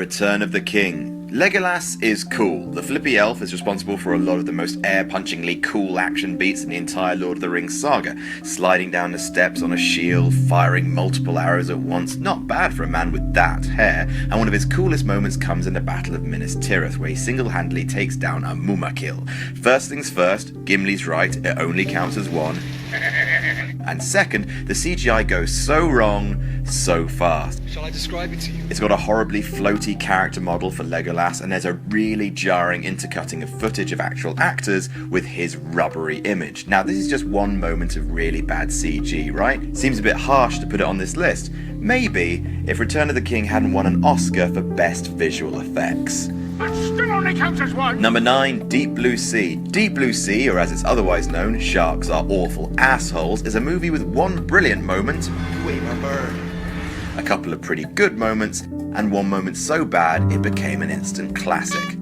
Return of the King. Legolas is cool. The flippy elf is responsible for a lot of the most air-punchingly cool action beats in the entire Lord of the Rings saga, sliding down the steps on a shield, firing multiple arrows at once, not bad for a man with that hair, and one of his coolest moments comes in the Battle of Minas Tirith, where he single-handedly takes down a Mumakil. First things first, Gimli's right, it only counts as one. And second, the CGI goes so wrong, so fast. Shall I describe it to you? It's got a horribly floaty character model for Legolas, and there's a really jarring intercutting of footage of actual actors with his rubbery image. Now, this is just one moment of really bad CG, right? Seems a bit harsh to put it on this list. Maybe if Return of the King hadn't won an Oscar for Best Visual Effects. But still only counts as one! Number 9, Deep Blue Sea. Deep Blue Sea, or as it's otherwise known, Sharks Are Awful Assholes, is a movie with one brilliant moment, a couple of pretty good moments, and one moment so bad it became an instant classic.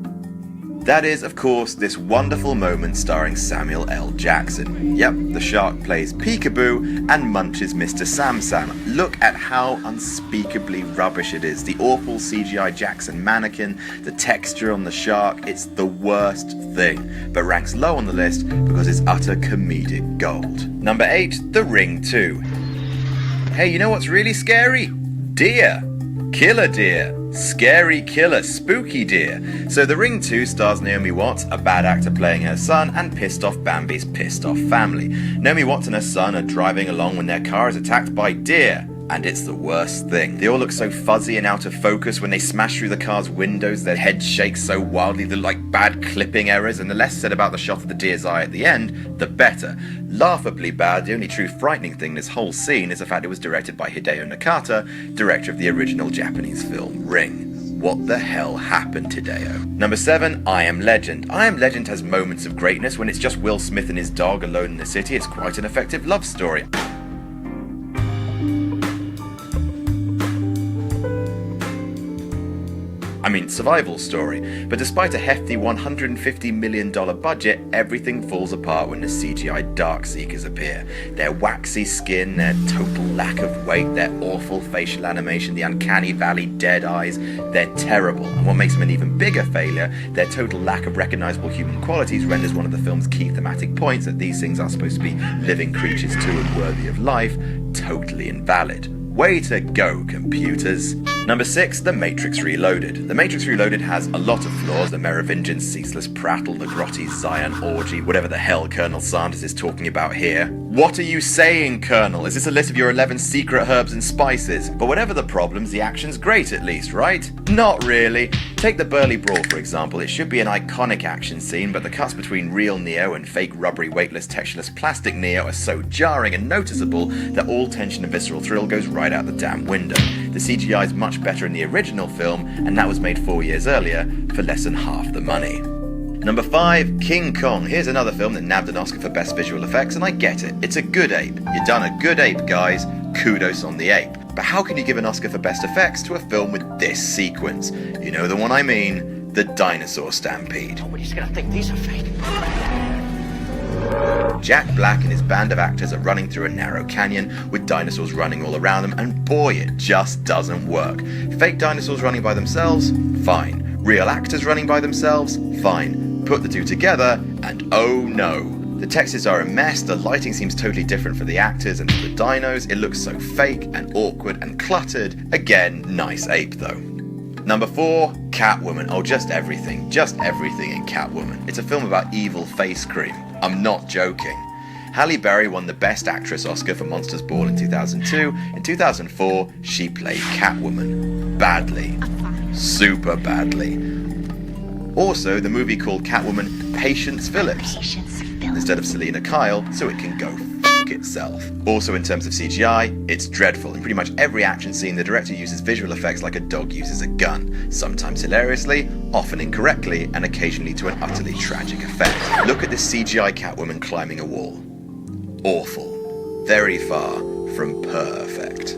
That is, of course, this wonderful moment starring Samuel L. Jackson. Yep, the shark plays peekaboo and munches Mr. Sam Sam. Look at how unspeakably rubbish it is. The awful CGI Jackson mannequin, the texture on the shark, it's the worst thing, but ranks low on the list because it's utter comedic gold. Number 8, The Ring 2. Hey, you know what's really scary? Deer. Killer deer. Scary killer, spooky deer. So The Ring 2 stars Naomi Watts, a bad actor playing her son, and pissed off Bambi's pissed off family. Naomi Watts and her son are driving along when their car is attacked by deer. And it's the worst thing. They all look so fuzzy and out of focus. When they smash through the car's windows, their heads shake so wildly they look like bad clipping errors, and the less said about the shot of the deer's eye at the end, the better. Laughably bad, the only true frightening thing in this whole scene is the fact it was directed by Hideo Nakata, director of the original Japanese film Ring. What the hell happened, Hideo? Number 7, I Am Legend. I Am Legend has moments of greatness. When it's just Will Smith and his dog alone in the city, it's quite an effective love story. Survival story. But despite a hefty $150 million budget, everything falls apart when the CGI Darkseekers appear. Their waxy skin, their total lack of weight, their awful facial animation, the uncanny valley dead eyes, they're terrible. And what makes them an even bigger failure, their total lack of recognizable human qualities renders one of the film's key thematic points, that these things are supposed to be living creatures too and worthy of life, totally invalid. Way to go, computers. Number 6, The Matrix Reloaded. The Matrix Reloaded has a lot of flaws, the Merovingian ceaseless prattle, the grotty Zion orgy, whatever the hell Colonel Sanders is talking about here. What are you saying, Colonel? Is this a list of your 11 secret herbs and spices? But whatever the problems, the action's great at least, right? Not really. Take the Burly Brawl, for example. It should be an iconic action scene, but the cuts between real Neo and fake rubbery, weightless, textureless plastic Neo are so jarring and noticeable that all tension and visceral thrill goes right out the damn window. The CGI is much better in the original film, and that was made 4 years earlier for less than half the money. Number 5, King Kong. Here's another film that nabbed an Oscar for Best Visual Effects, and I get it. It's a good ape. You've done a good ape, guys. Kudos on the ape. But how can you give an Oscar for Best Effects to a film with this sequence? You know the one I mean, the dinosaur stampede. Nobody's gonna think these are fake. Jack Black and his band of actors are running through a narrow canyon with dinosaurs running all around them, and boy, it just doesn't work. Fake dinosaurs running by themselves? Fine. Real actors running by themselves? Fine. Put the two together, and oh no. The textures are a mess, the lighting seems totally different for the actors and for the dinos, it looks so fake and awkward and cluttered. Again, nice ape though. Number 4, Catwoman. Oh, just everything in Catwoman. It's a film about evil face cream. I'm not joking. Halle Berry won the Best Actress Oscar for Monsters Ball in 2002. In 2004, she played Catwoman. Badly. Super badly. Also, the movie called Catwoman Patience Phillips instead of Selena Kyle, so it can go f*** itself. Also, in terms of CGI, it's dreadful. In pretty much every action scene, the director uses visual effects like a dog uses a gun, sometimes hilariously, often incorrectly, and occasionally to an utterly tragic effect. Look at this CGI Catwoman climbing a wall. Awful. Very far from perfect.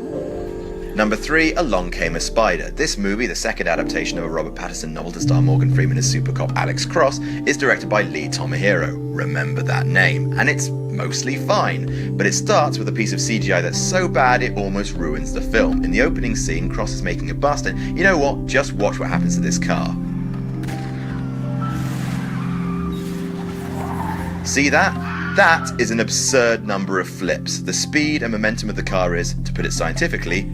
Number 3, Along Came a Spider. This movie, the second adaptation of a Robert Pattinson novel to star Morgan Freeman as super cop Alex Cross, is directed by Lee Tomohiro. Remember that name. And it's mostly fine. But it starts with a piece of CGI that's so bad it almost ruins the film. In the opening scene, Cross is making a bust, and you know what? Just watch what happens to this car. See that? That is an absurd number of flips. The speed and momentum of the car is, to put it scientifically,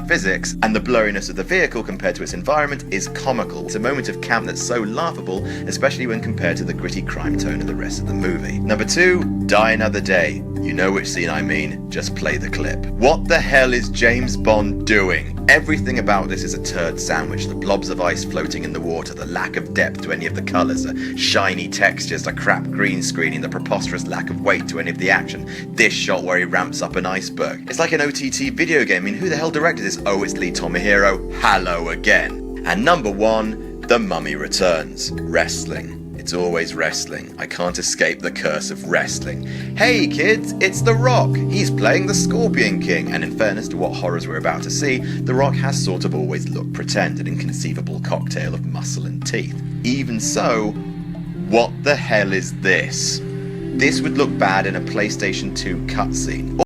physics, and the blurriness of the vehicle compared to its environment is comical. It's a moment of camp that's so laughable, especially when compared to the gritty crime tone of the rest of the movie. Number 2, Die Another Day. You know which scene I mean, just play the clip. What the hell is James Bond doing? Everything about this is a turd sandwich. The blobs of ice floating in the water, the lack of depth to any of the colours, the shiny textures, the crap green screening, the preposterous lack of weight to any of the action. This shot where he ramps up an iceberg. It's like an OTT video game. I mean, who the hell directed this? Oh, it's Lee Tomahiro. Hello again. And number 1, The Mummy Returns. Wrestling. It's always wrestling. I can't escape the curse of wrestling. Hey kids, it's The Rock. He's playing the Scorpion King. And in fairness to what horrors we're about to see, The Rock has sort of always looked pretend, an inconceivable cocktail of muscle and teeth. Even so, what the hell is this? This would look bad in a PlayStation 2 cutscene.